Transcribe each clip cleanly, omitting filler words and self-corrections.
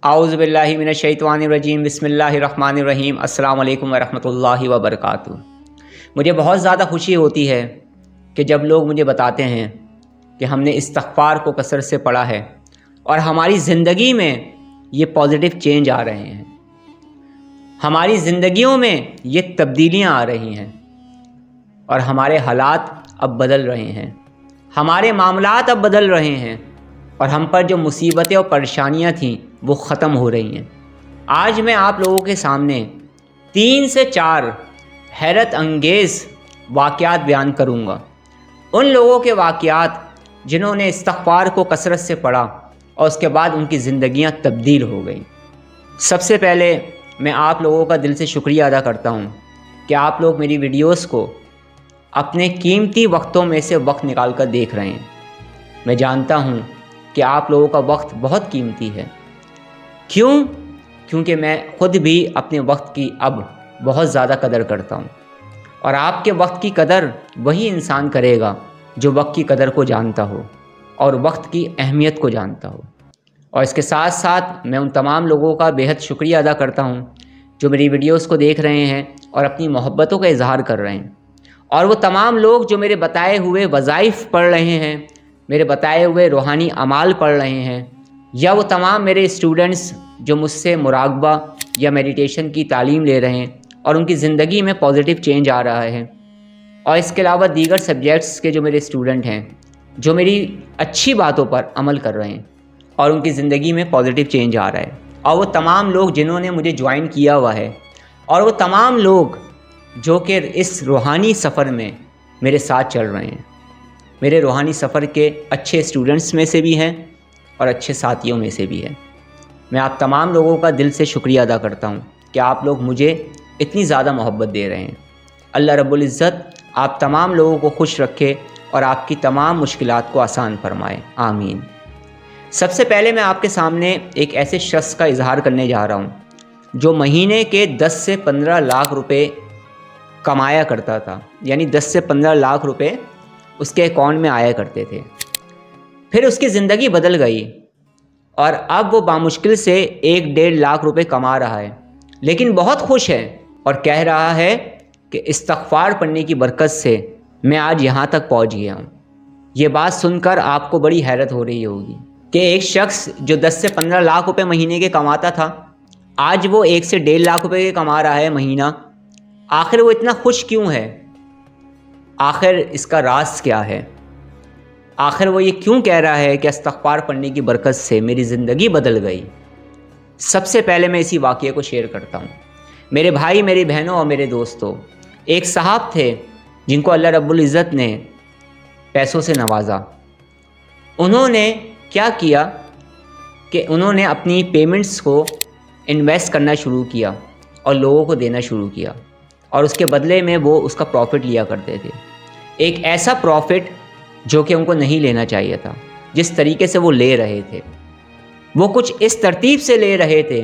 आऊज़ु बिल्लाहि मिनश शैतानिर रजीम बिस्मिल्लाहिर रहमानिर रहीम अस्सलामु अलैकुम व रहमतुल्लाहि व बरकातुहू। मुझे बहुत ज़्यादा खुशी होती है कि जब लोग मुझे बताते हैं कि हमने इस्तिग़फ़ार को कसरत से पढ़ा है और हमारी ज़िंदगी में ये पॉजिटिव चेंज आ रहे हैं, हमारी ज़िंदगियों में ये तब्दीलियाँ आ रही हैं और हमारे हालात अब बदल रहे हैं, हमारे मामलात अब बदल रहे हैं और हम पर जो मुसीबतें और परेशानियां थीं वो ख़त्म हो रही हैं। आज मैं आप लोगों के सामने 3 से 4 हैरत अंगेज़ वाक़यात बयान करूँगा। उन लोगों के वाक़यात जिन्होंने इस्तिग़फ़ार को कसरत से पढ़ा और उसके बाद उनकी ज़िंदगियां तब्दील हो गई। सबसे पहले मैं आप लोगों का दिल से शुक्रिया अदा करता हूँ कि आप लोग मेरी वीडियोस को अपने कीमती वक्तों में से वक्त निकाल कर देख रहे हैं। मैं जानता हूँ कि आप लोगों का वक्त बहुत कीमती है। क्यों? क्योंकि मैं ख़ुद भी अपने वक्त की अब बहुत ज़्यादा कदर करता हूँ और आपके वक्त की कदर वही इंसान करेगा जो वक्त की कदर को जानता हो और वक्त की अहमियत को जानता हो। और इसके साथ साथ मैं उन तमाम लोगों का बेहद शुक्रिया अदा करता हूँ जो मेरी वीडियोस को देख रहे हैं और अपनी मोहब्बतों का इजहार कर रहे हैं, और वो तमाम लोग जो मेरे बताए हुए वज़ाइफ पढ़ रहे हैं, मेरे बताए हुए रूहानी अमाल पढ़ रहे हैं, या वो तमाम मेरे स्टूडेंट्स जो मुझसे मुराक़बा या मेडिटेशन की तालीम ले रहे हैं और उनकी ज़िंदगी में पॉजिटिव चेंज आ रहा है, और इसके अलावा दीगर सब्जेक्ट्स के जो मेरे स्टूडेंट हैं जो मेरी अच्छी बातों पर अमल कर रहे हैं और उनकी ज़िंदगी में पॉजिटिव चेंज आ रहा है, और वो तमाम लोग जिन्होंने मुझे ज्वाइन किया हुआ है, और वो तमाम लोग जो कि इस रूहानी सफ़र में मेरे साथ चल रहे हैं, मेरे रूहानी सफ़र के अच्छे स्टूडेंट्स में से भी हैं और अच्छे साथियों में से भी हैं। मैं आप तमाम लोगों का दिल से शुक्रिया अदा करता हूँ कि आप लोग मुझे इतनी ज़्यादा मोहब्बत दे रहे हैं। अल्लाह रब्बुल इज़्ज़त आप तमाम लोगों को खुश रखे और आपकी तमाम मुश्किलात को आसान फरमाए, आमीन। सबसे पहले मैं आपके सामने एक ऐसे शख्स का इजहार करने जा रहा हूँ जो महीने के 10 से 15 लाख रुपए कमाया करता था, यानी 10 से 15 लाख रुपए उसके अकाउंट में आया करते थे। फिर उसकी ज़िंदगी बदल गई और अब वो बामुश्किल से 1-1.5 लाख रुपए कमा रहा है, लेकिन बहुत खुश है और कह रहा है कि इस्तिग़फ़ार पढ़ने की बरकत से मैं आज यहाँ तक पहुँच गया हूँ। ये बात सुनकर आपको बड़ी हैरत हो रही होगी कि एक शख्स जो 10 से 15 लाख रुपए महीने के कमाता था, आज वो 1 से 1.5 लाख रुपए के कमा रहा है महीना। आखिर वो इतना खुश क्यों है? आखिर इसका राज क्या है? आखिर वो ये क्यों कह रहा है कि इस्तिग़फ़ार पढ़ने की बरकत से मेरी ज़िंदगी बदल गई? सबसे पहले मैं इसी वाक़ये को शेयर करता हूँ। मेरे भाई, मेरी बहनों और मेरे दोस्तों, एक साहब थे जिनको अल्लाह रब्बुल इज़्ज़त ने पैसों से नवाजा। उन्होंने क्या किया कि उन्होंने अपनी पेमेंट्स को इन्वेस्ट करना शुरू किया और लोगों को देना शुरू किया, और उसके बदले में वो उसका प्रॉफ़िट लिया करते थे। एक ऐसा प्रॉफ़िट जो कि उनको नहीं लेना चाहिए था। जिस तरीके से वो ले रहे थे, वो कुछ इस तरतीब से ले रहे थे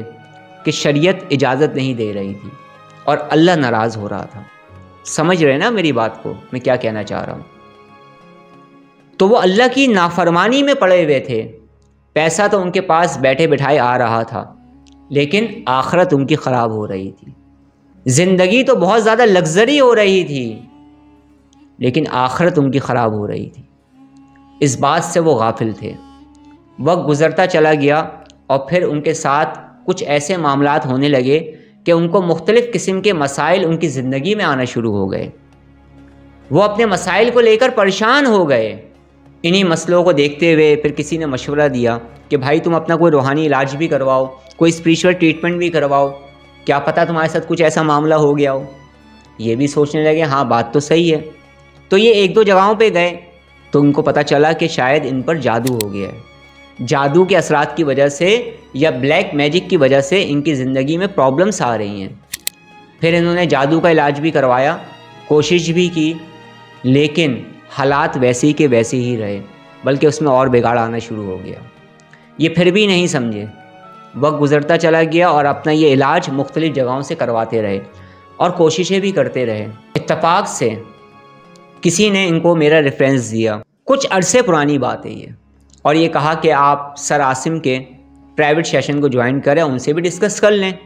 कि शरीयत इजाज़त नहीं दे रही थी और अल्लाह नाराज़ हो रहा था। समझ रहे ना मेरी बात को, मैं क्या कहना चाह रहा हूँ? तो वो अल्लाह की नाफरमानी में पड़े हुए थे। पैसा तो उनके पास बैठे बिठाए आ रहा था, लेकिन आखिरत उनकी ख़राब हो रही थी। ज़िंदगी तो बहुत ज़्यादा लग्जरी हो रही थी, लेकिन आखिरत उनकी ख़राब हो रही थी। इस बात से वो गाफिल थे। वक्त गुज़रता चला गया और फिर उनके साथ कुछ ऐसे मामलात होने लगे कि उनको मुख्तलिफ़ किस्म के मसाइल उनकी ज़िंदगी में आना शुरू हो गए। वो अपने मसाइल को लेकर परेशान हो गए। इन्हीं मसलों को देखते हुए फिर किसी ने मशवरा दिया कि भाई तुम अपना कोई रूहानी इलाज भी करवाओ, कोई स्पिरिचुअल ट्रीटमेंट भी करवाओ, क्या पता तुम्हारे साथ कुछ ऐसा मामला हो गया हो। ये भी सोचने लगे हाँ बात तो सही है। तो ये 1-2 जगहों पे गए तो उनको पता चला कि शायद इन पर जादू हो गया है। जादू के असरात की वजह से या ब्लैक मैजिक की वजह से इनकी ज़िंदगी में प्रॉब्लम्स आ रही हैं। फिर इन्होंने जादू का इलाज भी करवाया, कोशिश भी की, लेकिन हालात वैसे ही के वैसे ही रहे, बल्कि उसमें और बिगाड़ आना शुरू हो गया। ये फिर भी नहीं समझे। वक्त गुज़रता चला गया और अपना ये इलाज मुख्तलिफ़ जगहों से करवाते रहे और कोशिशें भी करते रहे। इत्तफाक से किसी ने इनको मेरा रेफरेंस दिया। कुछ अरसे पुरानी बात है ये, और ये कहा कि आप सर आसिम के प्राइवेट सेशन को ज्वाइन करें, उनसे भी डिस्कस कर लें।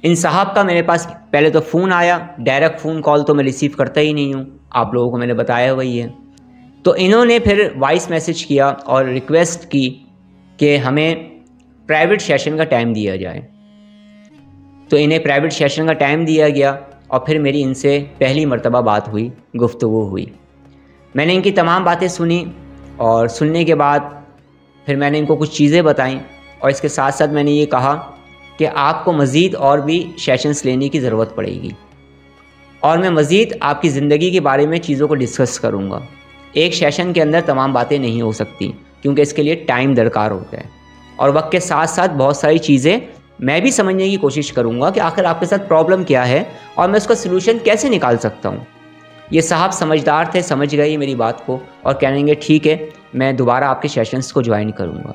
इन साहब का मेरे पास पहले तो फ़ोन आया, डायरेक्ट फ़ोन कॉल तो मैं रिसीव करता ही नहीं हूँ, आप लोगों को मैंने बताया वही है। तो इन्होंने फिर वॉइस मैसेज किया और रिक्वेस्ट की कि हमें प्राइवेट सेशन का टाइम दिया जाए। तो इन्हें प्राइवेट सेशन का टाइम दिया गया और फिर मेरी इनसे पहली मर्तबा बात हुई, गुफ्तगू हुई। मैंने इनकी तमाम बातें सुनी और सुनने के बाद फिर मैंने इनको कुछ चीज़ें बताईं और इसके साथ साथ मैंने ये कहा कि आपको मज़ीद और भी सेशंस लेने की ज़रूरत पड़ेगी और मैं मज़ीद आपकी ज़िंदगी के बारे में चीज़ों को डिस्कस करूँगा। एक सेशन के अंदर तमाम बातें नहीं हो सकती क्योंकि इसके लिए टाइम दरकार होता है और वक्त के साथ साथ बहुत सारी चीज़ें मैं भी समझने की कोशिश करूँगा कि आखिर आपके साथ प्रॉब्लम क्या है और मैं उसका सलूशन कैसे निकाल सकता हूँ। ये साहब समझदार थे, समझ गए मेरी बात को और कहेंगे ठीक है, मैं दोबारा आपके सेशंस को ज्वाइन करूँगा।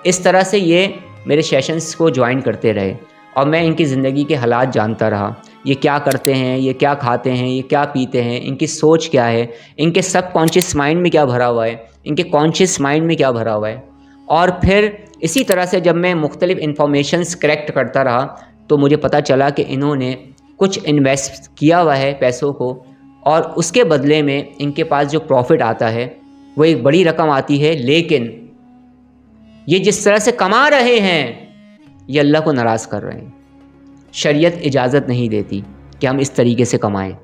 इस तरह से ये मेरे सेशंस को ज्वाइन करते रहे और मैं इनकी ज़िंदगी के हालात जानता रहा। ये क्या करते हैं, ये क्या खाते हैं, ये क्या पीते हैं, इनकी सोच क्या है, इनके सब कॉन्शियस माइंड में क्या भरा हुआ है, इनके कॉन्शियस माइंड में क्या भरा हुआ है। और फिर इसी तरह से जब मैं मुख्तलिफ इंफॉर्मेशंस कलेक्ट करता रहा तो मुझे पता चला कि इन्होंने कुछ इन्वेस्ट किया हुआ है पैसों को और उसके बदले में इनके पास जो प्रॉफिट आता है वो एक बड़ी रकम आती है, लेकिन ये जिस तरह से कमा रहे हैं ये अल्लाह को नाराज़ कर रहे हैं। शरीयत इजाज़त नहीं देती कि हम इस तरीके से कमाएं।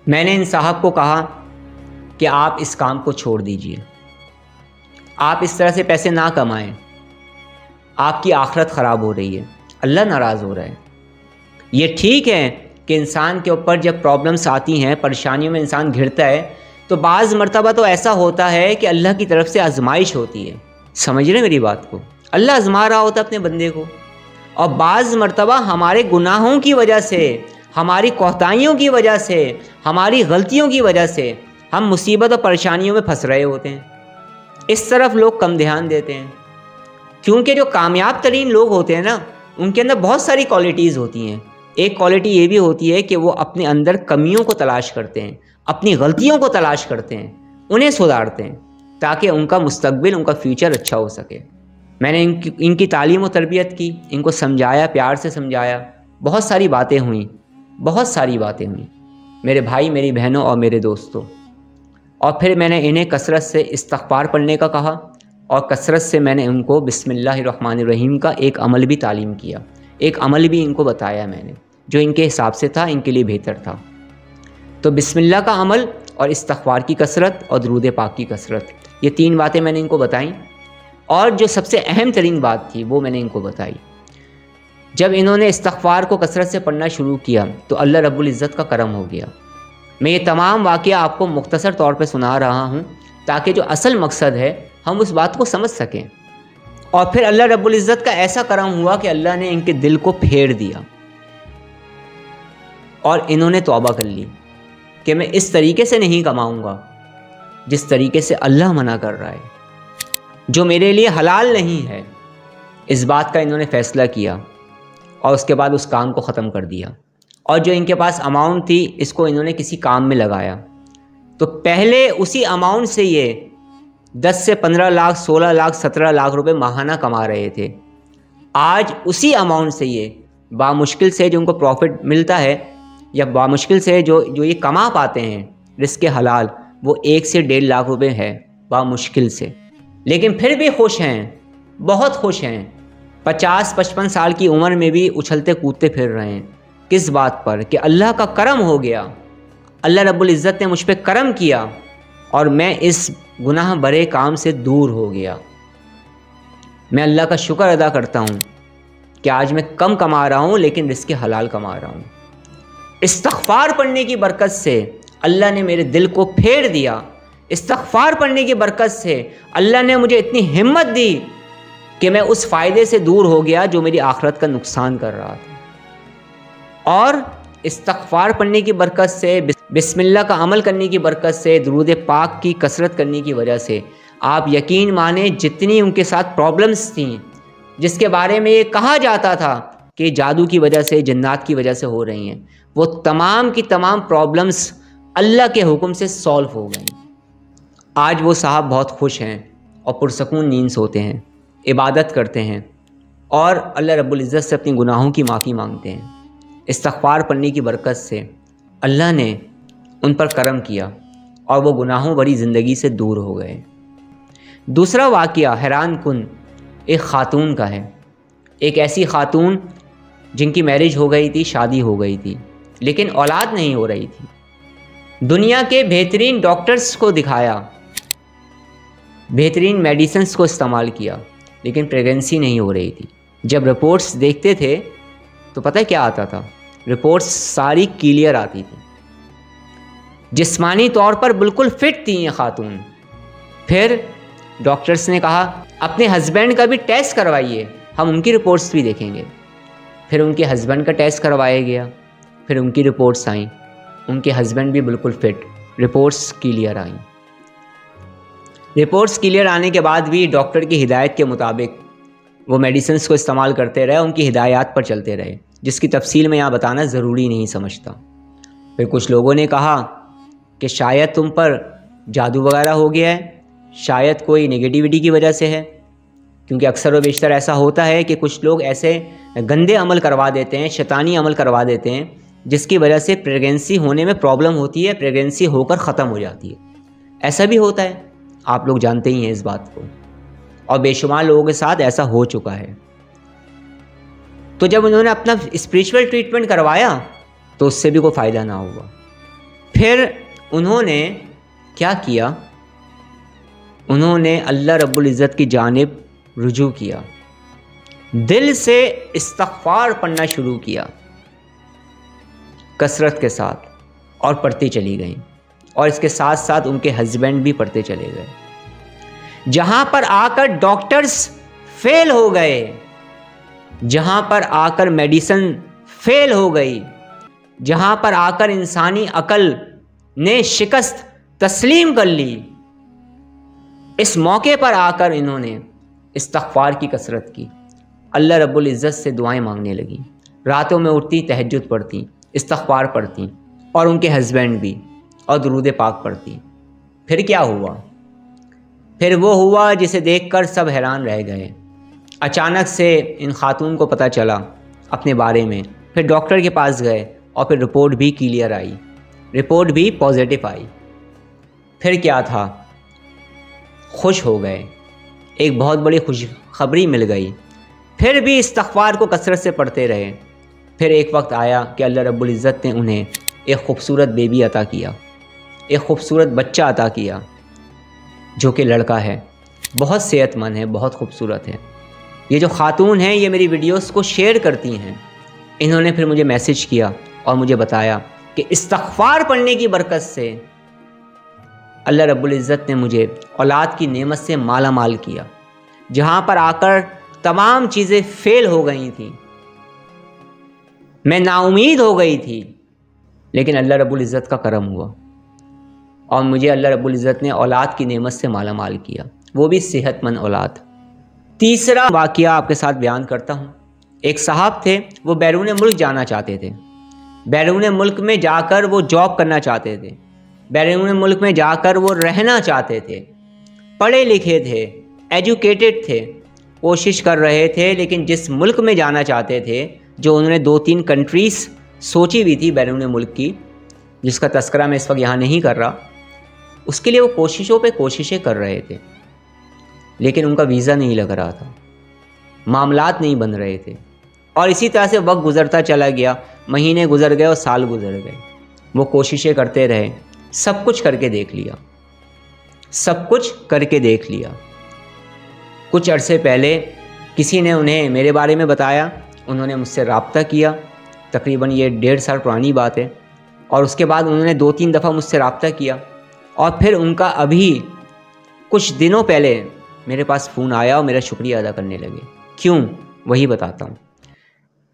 मैंने इन साहब को कहा कि आप इस काम को छोड़ दीजिए, आप इस तरह से पैसे ना कमाएं, आपकी आखिरत ख़राब हो रही है, अल्लाह नाराज़ हो रहा है। ये ठीक है कि इंसान के ऊपर जब प्रॉब्लम्स आती हैं, परेशानियों में इंसान घिरता है तो बाज़ मर्तबा तो ऐसा होता है कि अल्लाह की तरफ से आजमाइश होती है। समझ रहे मेरी बात को? अल्लाह आजमा रहा होता है अपने बंदे को और बाज़ मर्तबा हमारे गुनाहों की वजह से, हमारी कोताहियों की वजह से, हमारी गलतियों की वजह से हम मुसीबत और परेशानियों में फंस रहे होते हैं। इस तरफ लोग कम ध्यान देते हैं क्योंकि जो कामयाब तरीन लोग होते हैं ना, उनके अंदर बहुत सारी क्वालिटीज़ होती हैं। एक क्वालिटी ये भी होती है कि वो अपने अंदर कमियों को तलाश करते हैं, अपनी गलतियों को तलाश करते हैं, उन्हें सुधारते हैं ताकि उनका मुस्तकबिल, उनका फ्यूचर अच्छा हो सके। मैंने इनकी तालीम और तरबियत की, इनको समझाया, प्यार से समझाया, बहुत सारी बातें हुई, बहुत सारी बातें हुई मेरे भाई, मेरी बहनों और मेरे दोस्तों। और फिर मैंने इन्हें कसरत से इस्तिग़फ़ार पढ़ने का कहा और कसरत से मैंने उनको बिस्मिल्लाहिर्रहमानिर्रहीम का एक अमल भी तालीम किया, एक अमल भी इनको बताया मैंने जो इनके हिसाब से था, इनके लिए बेहतर था। तो बिस्मिल्लाह का अमल और इस्तिग़फ़ार की कसरत और दुरूद पाक की कसरत, ये 3 बातें मैंने इनको बताईं। और जो सबसे अहम तरीन बात थी वो मैंने इनको बताई। जब इन्होंने इस्तिग़फ़ार को कसरत से पढ़ना शुरू किया तो अल्लाह रब्बुल इज़्ज़त का करम हो गया। मैं ये तमाम वाक़या आपको मुख्तसर तौर पे सुना रहा हूँ ताकि जो असल मकसद है हम उस बात को समझ सकें। और फिर अल्लाह रब्बुल इज़्ज़त का ऐसा करम हुआ कि अल्लाह ने इनके दिल को फेर दिया और इन्होंने तौबा कर ली कि मैं इस तरीके से नहीं कमाऊँगा जिस तरीके से अल्लाह मना कर रहा है, जो मेरे लिए हलाल नहीं है। इस बात का इन्होंने फ़ैसला किया और उसके बाद उस काम को ख़त्म कर दिया। और जो इनके पास अमाउंट थी इसको इन्होंने किसी काम में लगाया। तो पहले उसी अमाउंट से ये 10 से 15 लाख, 16 लाख, 17 लाख रुपए माहाना कमा रहे थे। आज उसी अमाउंट से ये बामुश्किल से जो उनको प्रॉफिट मिलता है या बामुश्किल से जो ये कमा पाते हैं रिस्क हलाल, वो 1 से 1.5 लाख रुपए है बामुश्किल से। लेकिन फिर भी खुश हैं, बहुत खुश हैं। 50-55 साल की उम्र में भी उछलते कूदते फिर रहे हैं। किस बात पर? कि अल्लाह का करम हो गया, अल्लाह रब्बुल इज़्ज़त ने मुझ पर करम किया और मैं इस गुनाह भरे काम से दूर हो गया। मैं अल्लाह का शुक्र अदा करता हूँ कि आज मैं कम कमा रहा हूँ लेकिन रिस्क हलाल कमा रहा हूँ। इस्तिग़फ़ार पढ़ने की बरकत से अल्लाह ने मेरे दिल को फेर दिया। इस्तिग़फ़ार पढ़ने की बरकत से अल्लाह ने मुझे इतनी हिम्मत दी कि मैं उस फ़ायदे से दूर हो गया जो मेरी आखिरत का नुकसान कर रहा था। और इस्तिग़फ़ार पढ़ने की बरकत से, बिस्मिल्लाह का अमल करने की बरकत से, दुरूद पाक की कसरत करने की वजह से आप यकीन माने जितनी उनके साथ प्रॉब्लम्स थी, जिसके बारे में ये कहा जाता था कि जादू की वजह से, जन्नात की वजह से हो रही हैं, वो तमाम की तमाम प्रॉब्लम्स अल्लाह के हुक्म से सॉल्व हो गई। आज वो साहब बहुत खुश हैं और पुरसकून नींद सोते हैं। इबादत करते हैं और अल्लाह रब्बुल इज़्ज़त से अपनी गुनाहों की माफ़ी मांगते हैं। इस्तिग़फ़ार पढ़ने की बरकत से अल्लाह ने उन पर करम किया और वो गुनाहों भरी ज़िंदगी से दूर हो गए। दूसरा वाक़या हैरान कुन एक ख़ातून का है। एक ऐसी ख़ातून जिनकी मैरिज हो गई थी, शादी हो गई थी, लेकिन औलाद नहीं हो रही थी। दुनिया के बेहतरीन डॉक्टर्स को दिखाया, बेहतरीन मेडिसिन्स को इस्तेमाल किया, लेकिन प्रेगनेंसी नहीं हो रही थी। जब रिपोर्ट्स देखते थे तो पता है क्या आता था? रिपोर्ट्स सारी क्लियर आती थी। जिस्मानी तौर पर बिल्कुल फिट थी ये खातून। फिर डॉक्टर्स ने कहा अपने हस्बैंड का भी टेस्ट करवाइए, हम उनकी रिपोर्ट्स भी देखेंगे। फिर उनके हस्बैंड का टेस्ट करवाया गया, फिर उनकी रिपोर्ट्स आईं, उनके हस्बैंड भी बिल्कुल फिट, रिपोर्ट्स क्लियर आईं। रिपोर्ट्स क्लियर आने के बाद भी डॉक्टर की हिदायत के मुताबिक वो मेडिसिन्स को इस्तेमाल करते रहे, उनकी हिदायत पर चलते रहे, जिसकी तफसील मैं यहाँ बताना ज़रूरी नहीं समझता। फिर कुछ लोगों ने कहा कि शायद तुम पर जादू वगैरह हो गया है, शायद कोई नेगेटिविटी की वजह से है, क्योंकि अक्सर व बेशतर ऐसा होता है कि कुछ लोग ऐसे गंदे अमल करवा देते हैं, शैतानी अमल करवा देते हैं, जिसकी वजह से प्रेगनेंसी होने में प्रॉब्लम होती है, प्रेगनेंसी होकर ख़त्म हो जाती है। ऐसा भी होता है, आप लोग जानते ही हैं इस बात को, और बेशुमार लोगों के साथ ऐसा हो चुका है। तो जब उन्होंने अपना स्पिरिचुअल ट्रीटमेंट करवाया तो उससे भी कोई फ़ायदा ना हुआ। फिर उन्होंने क्या किया? उन्होंने अल्लाह रब्बुल इज़्ज़त की जानिब रुजू किया, दिल से इस्तिग़फ़ार पढ़ना शुरू किया कसरत के साथ, और पढ़ती चली गई, और इसके साथ साथ उनके हस्बैंड भी पढ़ते चले गए। जहाँ पर आकर डॉक्टर्स फेल हो गए, जहाँ पर आकर मेडिसिन फेल हो गई, जहाँ पर आकर इंसानी अकल ने शिकस्त तस्लीम कर ली, इस मौके पर आकर इन्होंने इस्तिग़फ़ार की कसरत की, अल्लाह रब्बुल इज़्ज़त से दुआएं मांगने लगी, रातों में उठती, तहज्जुद पढ़ती, इस्तिग़फ़ार पढ़ती, और उनके हस्बैंड भी, और दुरूद पाक पढ़ती। फिर क्या हुआ? फिर वो हुआ जिसे देखकर सब हैरान रह गए। अचानक से इन खातून को पता चला अपने बारे में, फिर डॉक्टर के पास गए और फिर रिपोर्ट भी क्लियर आई, रिपोर्ट भी पॉजिटिव आई। फिर क्या था? खुश हो गए, एक बहुत बड़ी खुशखबरी मिल गई। फिर भी इस्तिग़फ़ार को कसरत से पढ़ते रहे। फिर एक वक्त आया कि अल्लाह रब्बुल इज़्ज़त ने उन्हें एक ख़ूबसूरत बेबी अता किया, एक ख़ूबसूरत बच्चा अता किया, जो कि लड़का है, बहुत सेहतमंद है, बहुत खूबसूरत है। ये जो ख़ातून हैं ये मेरी वीडियोस को शेयर करती हैं। इन्होंने फिर मुझे मैसेज किया और मुझे बताया कि इस्तिग़फ़ार पढ़ने की बरकत से अल्लाह रब्बुल इज़्ज़त ने मुझे औलाद की नेमत से माला माल किया। जहाँ पर आकर तमाम चीज़ें फ़ेल हो गई थी, मैं नाउमीद हो गई थी, लेकिन अल्लाह रब्बुल इज़्ज़त का करम हुआ और मुझे अल्लाह रब्बुल इज़्ज़त ने औलाद की नेमत से माला माल किया, वो भी सेहतमंद औलाद। तीसरा वाक़या आपके साथ बयान करता हूँ। एक साहब थे, वो बैरून मुल्क जाना चाहते थे, बैरून मुल्क में जाकर वो जॉब करना चाहते थे, बैरून मुल्क में जाकर वो रहना चाहते थे, पढ़े लिखे थे, एजुकेटेड थे, कोशिश कर रहे थे, लेकिन जिस मुल्क में जाना चाहते थे, जो उन्होंने 2-3 कंट्रीज़ सोची हुई थी बैरून मुल्क की, जिसका तस्करा मैं इस वक्त यहाँ नहीं कर रहा, उसके लिए वो कोशिशों पे कोशिशें कर रहे थे, लेकिन उनका वीज़ा नहीं लग रहा था, मामलात नहीं बन रहे थे, और इसी तरह से वक्त गुज़रता चला गया, महीने गुज़र गए और साल गुज़र गए। वो कोशिशें करते रहे, सब कुछ करके देख लिया, सब कुछ करके देख लिया। कुछ अरसे पहले किसी ने उन्हें मेरे बारे में बताया, उन्होंने मुझसे रब्ता किया, तकरीबन ये 1.5 साल पुरानी बात है, और उसके बाद उन्होंने 2-3 दफ़ा मुझसे रब्ता किया, और फिर उनका अभी कुछ दिनों पहले मेरे पास फ़ोन आया और मेरा शुक्रिया अदा करने लगे। क्यों? वही बताता हूँ।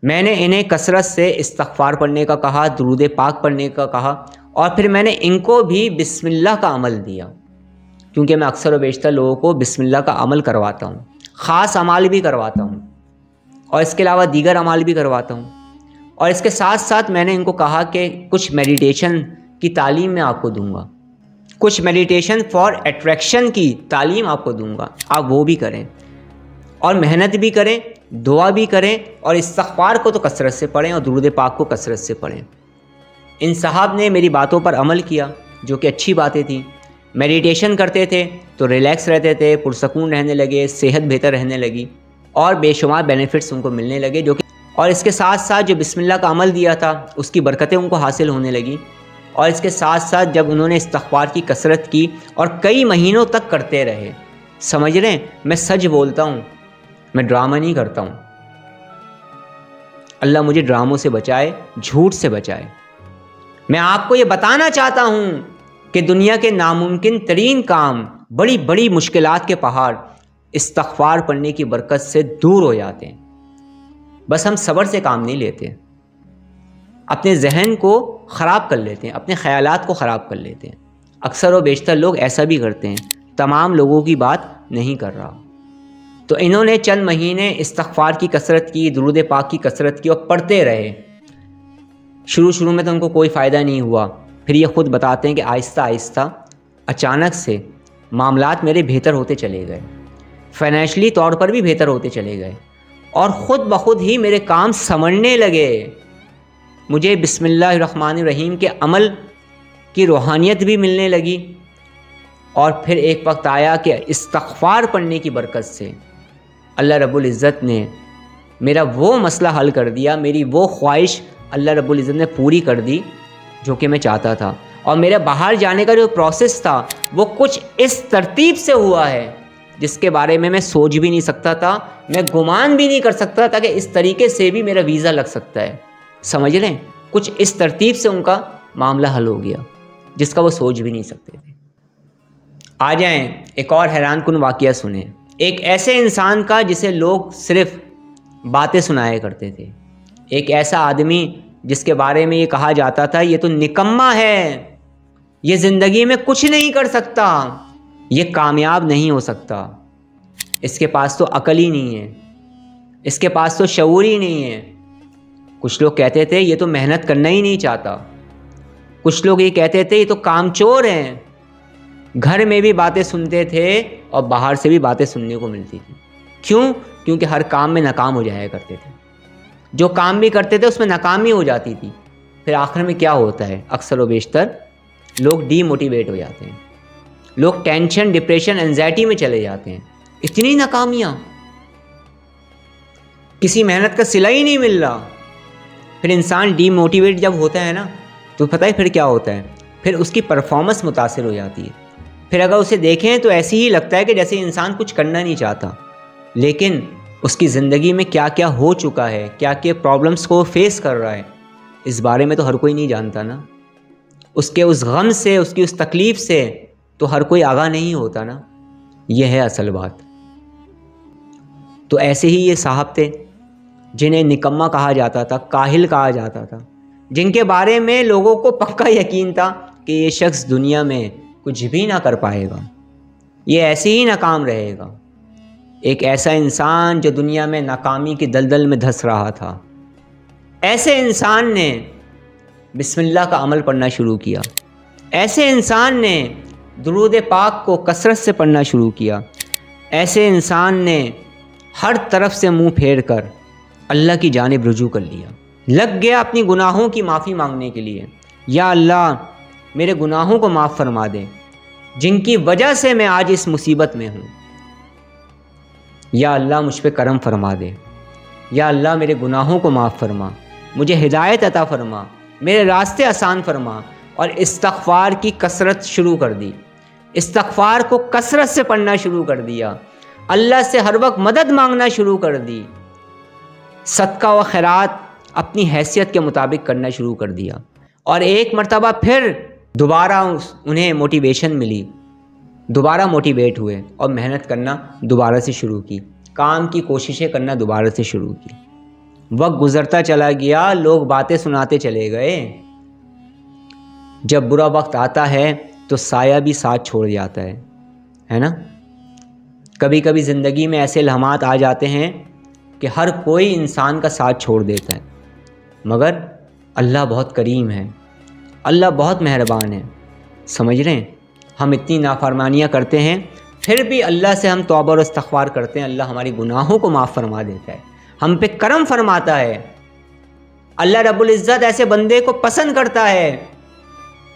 मैंने इन्हें कसरत से इस्तिग़फ़ार पढ़ने का कहा, दुरूद पाक पढ़ने का कहा, और फिर मैंने इनको भी बिस्मिल्लाह का अमल दिया, क्योंकि मैं अक्सर व बेशतर लोगों को बिस्मिल्लाह का अमल करवाता हूँ, ख़ास अमाल भी करवाता हूँ, और इसके अलावा दीगर अमाल भी करवाता हूँ। और इसके साथ साथ मैंने इनको कहा कि कुछ मेडिटेशन की तालीम मैं आपको दूंगा, कुछ मेडिटेशन फॉर अट्रैक्शन की तालीम आपको दूंगा, आप वो भी करें। और मेहनत भी करें, दुआ भी करें, और इस्तिग़फ़ार को तो कसरत से पढ़ें और दुरूद पाक को कसरत से पढ़ें। इन साहब ने मेरी बातों पर अमल किया, जो कि अच्छी बातें थी। मेडिटेशन करते थे तो रिलैक्स रहते थे, पुरसकून रहने लगे, सेहत बेहतर रहने लगी और बेशुमार बेनिफिट्स उनको मिलने लगे, जो कि और इसके साथ साथ जो बिस्मिल्लाह का अमल दिया था उसकी बरकतें उनको हासिल होने लगी। और इसके साथ साथ जब उन्होंने इस्तिग़फ़ार की कसरत की और कई महीनों तक करते रहे, समझ रहे हैं, मैं सच बोलता हूँ, मैं ड्रामा नहीं करता हूँ। अल्लाह मुझे ड्रामों से बचाए, झूठ से बचाए। मैं आपको ये बताना चाहता हूँ कि दुनिया के नामुमकिन तरीन काम, बड़ी बड़ी मुश्किलात के पहाड़ इस्तिग़फ़ार पढ़ने की बरकत से दूर हो जाते हैं। बस हम सब्र से काम नहीं लेते, अपने जहन को ख़राब कर लेते हैं, अपने ख़यालात को ख़राब कर लेते हैं। अक्सर व बेशतर लोग ऐसा भी करते हैं, तमाम लोगों की बात नहीं कर रहा। तो इन्होंने चंद महीने इस्तिग़फ़ार की कसरत की, दुरूद पाक की कसरत की और पढ़ते रहे। शुरू में तो उनको कोई फ़ायदा नहीं हुआ, फिर ये ख़ुद बताते हैं कि आहिस्ता आहिस्ता अचानक से मामलात मेरे बेहतर होते चले गए, फ़ाइनेंशियली तौर पर भी बेहतर होते चले गए और ख़ुद ब खुद ही मेरे काम समझने लगे। मुझे बिस्मिल्लाहिर्रहमानिर्रहीम के अमल की रूहानियत भी मिलने लगी। और फिर एक वक्त आया कि इस्तिग़फ़ार पढ़ने की बरकत से अल्लाह रब्बुल इज़्ज़त ने मेरा वो मसला हल कर दिया, मेरी वो ख्वाहिश अल्लाह रब्बुल इज़्ज़त ने पूरी कर दी जो कि मैं चाहता था। और मेरा बाहर जाने का जो प्रोसेस था वो कुछ इस तरतीब से हुआ है जिसके बारे में मैं सोच भी नहीं सकता था, मैं गुमान भी नहीं कर सकता था कि इस तरीके से भी मेरा वीज़ा लग सकता है। समझ रहे हैं, कुछ इस तरतीब से उनका मामला हल हो गया जिसका वो सोच भी नहीं सकते थे। आ जाएं, एक और हैरानकुन वाक़या सुने। एक ऐसे इंसान का जिसे लोग सिर्फ बातें सुनाया करते थे, एक ऐसा आदमी जिसके बारे में ये कहा जाता था ये तो निकम्मा है, ये ज़िंदगी में कुछ नहीं कर सकता, ये कामयाब नहीं हो सकता, इसके पास तो अकल ही नहीं है, इसके पास तो शऊर ही नहीं है। कुछ लोग कहते थे ये तो मेहनत करना ही नहीं चाहता, कुछ लोग ये कहते थे ये तो कामचोर हैं। घर में भी बातें सुनते थे और बाहर से भी बातें सुनने को मिलती थी। क्यों? क्योंकि हर काम में नाकाम हो जाया करते थे, जो काम भी करते थे उसमें नाकामी हो जाती थी। फिर आखिर में क्या होता है, अक्सर व बेशतर लोग डीमोटिवेट हो जाते हैं, लोग टेंशन, डिप्रेशन, एंजाइटी में चले जाते हैं। इतनी नाकामियाँ, किसी मेहनत का सिला ही नहीं मिल रहा। फिर इंसान डीमोटिवेट जब होता है ना, तो पता है फिर क्या होता है, फिर उसकी परफॉर्मेंस मुतासिर हो जाती है। फिर अगर उसे देखें तो ऐसे ही लगता है कि जैसे इंसान कुछ करना नहीं चाहता, लेकिन उसकी ज़िंदगी में क्या क्या हो चुका है, क्या क्या प्रॉब्लम्स को फेस कर रहा है, इस बारे में तो हर कोई नहीं जानता ना। उसके उस गम से, उसकी उस तकलीफ़ से तो हर कोई आगाह नहीं होता ना। यह है असल बात। तो ऐसे ही ये साहब थे जिन्हें निकम्मा कहा जाता था, काहिल कहा जाता था, जिनके बारे में लोगों को पक्का यकीन था कि ये शख्स दुनिया में कुछ भी ना कर पाएगा, ये ऐसे ही नाकाम रहेगा। एक ऐसा इंसान जो दुनिया में नाकामी की दलदल में धंस रहा था, ऐसे इंसान ने बिस्मिल्लाह का अमल पढ़ना शुरू किया, ऐसे इंसान ने दुरूद पाक को कसरत से पढ़ना शुरू किया, ऐसे इंसान ने हर तरफ से मुंह फेर कर अल्लाह की जानिब रुजू कर लिया, लग गया अपनी गुनाहों की माफ़ी मांगने के लिए। या अल्लाह मेरे गुनाहों को माफ़ फरमा दे जिनकी वजह से मैं आज इस मुसीबत में हूँ। या अल्लाह मुझ पे करम फरमा दे, या अल्लाह मेरे गुनाहों को माफ़ फरमा, मुझे हिदायत अता फरमा, मेरे रास्ते आसान फरमा। और इस्तिग़फ़ार की कसरत शुरू कर दी, इस्तिग़फ़ार को कसरत से पढ़ना शुरू कर दिया, अल्लाह से हर वक्त मदद मांगना शुरू कर दी, सदका व खैरात अपनी हैसियत के मुताबिक करना शुरू कर दिया। और एक मर्तबा फिर दोबारा उन्हें मोटिवेशन मिली, दोबारा मोटिवेट हुए और मेहनत करना दोबारा से शुरू की, काम की कोशिशें करना दोबारा से शुरू की। वक्त गुज़रता चला गया, लोग बातें सुनाते चले गए। जब बुरा वक्त आता है तो साया भी साथ छोड़ जाता है ना। कभी कभी ज़िंदगी में ऐसे लम्हात आ जाते हैं कि हर कोई इंसान का साथ छोड़ देता है, मगर अल्लाह बहुत करीम है, अल्लाह बहुत मेहरबान है। समझ रहे हैं, हम इतनी नाफरमानियाँ करते हैं, फिर भी अल्लाह से हम तौबा और इस्तग़फ़ार करते हैं, अल्लाह हमारी गुनाहों को माफ़ फरमा देता है, हम पे करम फरमाता है। अल्लाह रब्बुल इज़्ज़त ऐसे बंदे को पसंद करता है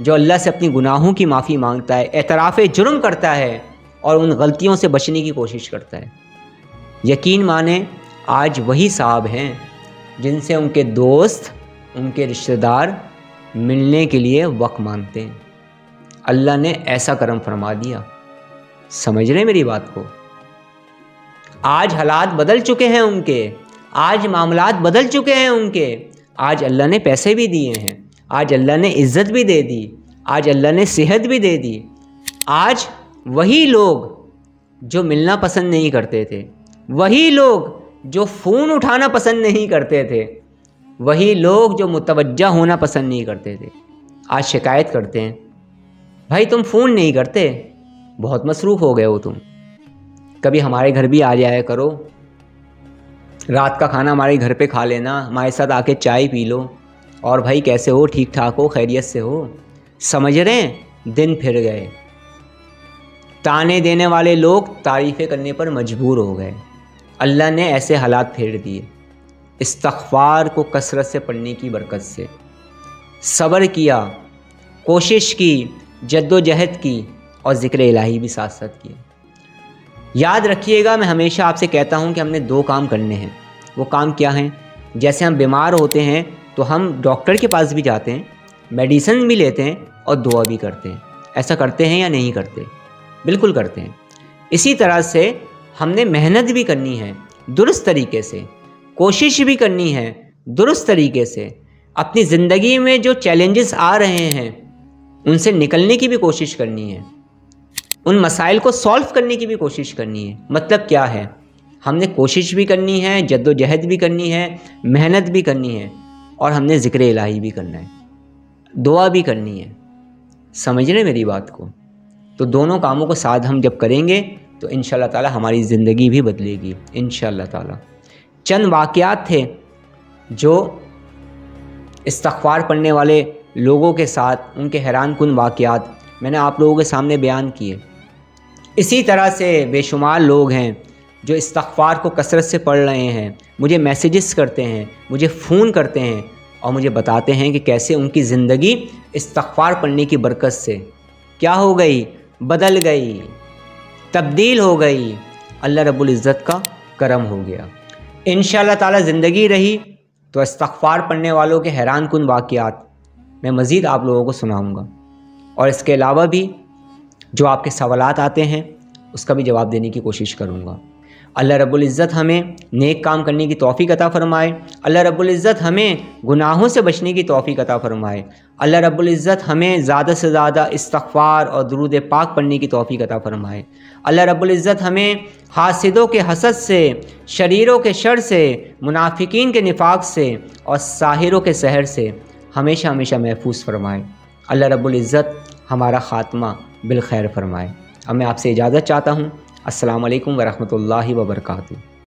जो अल्लाह से अपनी गुनाहों की माफ़ी मांगता है, एतराफ़ जुर्म करता है और उन गलतियों से बचने की कोशिश करता है। यकीन माने आज वही साहब हैं जिनसे उनके दोस्त, उनके रिश्तेदार मिलने के लिए वक्त मांगते हैं। अल्लाह ने ऐसा करम फरमा दिया। समझ रहे मेरी बात को? आज हालात बदल चुके हैं उनके, आज मामलात बदल चुके हैं उनके। आज अल्लाह ने पैसे भी दिए हैं, आज अल्लाह ने इज़्ज़त भी दे दी, आज अल्लाह ने सेहत भी दे दी। आज वही लोग जो मिलना पसंद नहीं करते थे, वही लोग जो फ़ोन उठाना पसंद नहीं करते थे, वही लोग जो मुतवज्जा होना पसंद नहीं करते थे, आज शिकायत करते हैं, भाई तुम फ़ोन नहीं करते, बहुत मसरूफ़ हो गए हो तुम, कभी हमारे घर भी आ जाया करो, रात का खाना हमारे घर पे खा लेना, हमारे साथ आके चाय पी लो, और भाई कैसे हो, ठीक ठाक हो, खैरियत से हो। समझ रहे हैं, दिन फिर गए। ताने देने वाले लोग तारीफ़ें करने पर मजबूर हो गए। अल्लाह ने ऐसे हालात फेर दिए। इस्तग़फ़ार को कसरत से पढ़ने की बरकत से सब्र किया, कोशिश की, जद्दोजहद की और ज़िक्र इलाही भी साथ साथ किया। याद रखिएगा, मैं हमेशा आपसे कहता हूँ कि हमने 2 काम करने हैं। वो काम क्या हैं? जैसे हम बीमार होते हैं तो हम डॉक्टर के पास भी जाते हैं, मेडिसिन भी लेते हैं और दुआ भी करते हैं। ऐसा करते हैं या नहीं करते? बिल्कुल करते हैं। इसी तरह से हमने मेहनत भी करनी है दुरुस्त तरीके से, कोशिश भी करनी है दुरुस्त तरीके से। अपनी ज़िंदगी में जो चैलेंजेस आ रहे हैं उनसे निकलने की भी कोशिश करनी है, उन मसाइल को सॉल्व करने की भी कोशिश करनी है। मतलब क्या है? हमने कोशिश भी करनी है, जद्दोजहद भी करनी है, मेहनत भी करनी है और हमने ज़िक्र इलाही भी करना है, दुआ भी करनी है। समझ रहे मेरी बात को? तो दोनों कामों को साथ हम जब करेंगे तो इंशाअल्लाह ताला हमारी ज़िंदगी भी बदलेगी इंशाअल्लाह ताला। चंद वाक़यात थे जो इस्तग़फ़ार पढ़ने वाले लोगों के साथ, उनके हैरान कुन वाक़यात मैंने आप लोगों के सामने बयान किए। इसी तरह से बेशुमार लोग हैं जो इस्तग़फ़ार को कसरत से पढ़ रहे हैं, मुझे मैसेजेस करते हैं, मुझे फ़ोन करते हैं और मुझे बताते हैं कि कैसे उनकी ज़िंदगी इस्तग़फ़ार पढ़ने की बरकत से क्या हो गई, बदल गई, तब्दील हो गई। अल्लाह रब्बुल इज़्ज़त का करम हो गया। इंशाअल्लाह ताला ज़िंदगी रही तो इस्तग़फ़ार पढ़ने वालों के हैरान कुन वाक़यात मैं मज़ीद आप लोगों को सुनाऊँगा, और इसके अलावा भी जो आपके सवालात आते हैं उसका भी जवाब देने की कोशिश करूँगा। अल्लाह रब्बुल इज़्ज़त हमें नेक काम करने की तौफ़ीक़ अता फ़रमाए। अल्लाह रब्बुल इज़्ज़त हमें गुनाहों से बचने की तौफ़ीक़ अता फ़रमाए। अल्लाह रब्बुल इज़्ज़त हमें ज़्यादा से ज़्यादा इस्तग़फ़ार और दुरूद पाक पढ़ने की तौफ़ीक़ अता फ़रमाए। अल्लाह रब्बुल इज़्ज़त हमें हासिदों के हसद से, शरीरों के शर से, मुनाफिकीन के निफाक़ से और साहिरों के सहर से हमेशा हमेशा महफूज फ़रमाए। अल्लाह रब्बुल इज़्ज़त हमारा ख़ात्मा बिल खैर फ़रमाए। अब मैं आपसे इजाज़त चाहता हूँ। अस्सलामु अलैकुम वरहमतुल्लाहि वबरकातुहू।